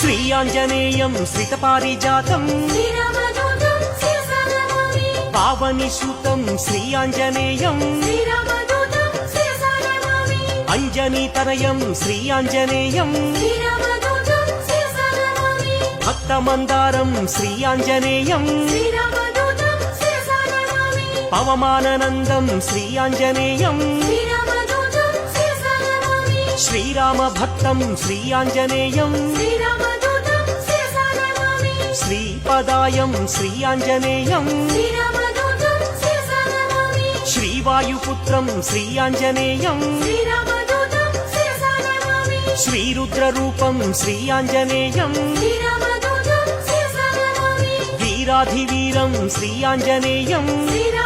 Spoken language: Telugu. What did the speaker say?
శ్రీ ఆంజనేయం శ్రితపారిజాతం శ్రీరామదూతం శిరసా నమామి పావని సూతం శ్రీ ఆంజనేయం శ్రీరామదూతం శిరసా నమామి అంజనీతనయం శ్రీ ఆంజనేయం శ్రీరామదూతం శిరసా నమామి భక్తమందారం శ్రీ ఆంజనేయం శ్రీరామదూతం శిరసా నమామి పవమాననందం శ్రీ ఆంజనేయం శ్రీరామదూతం శిరసా నమామి శ్రీరామ భక్తం శ్రీ ఆంజనేయం శ్రీరామదూతం శిరసా నమామి శ్రీపదాయం శ్రీ ఆంజనేయం శ్రీరామదూతం శిరసా నమామి శ్రీవాయుపుత్రం శ్రీ ఆంజనేయం శ్రీరామదూతం శిరసా నమామి శ్రీరుద్రరూపం శ్రీ ఆంజనేయం శ్రీరామదూతం శిరసా నమామి వీరాధివీరం శ్రీ ఆంజనేయం శ్రీరామ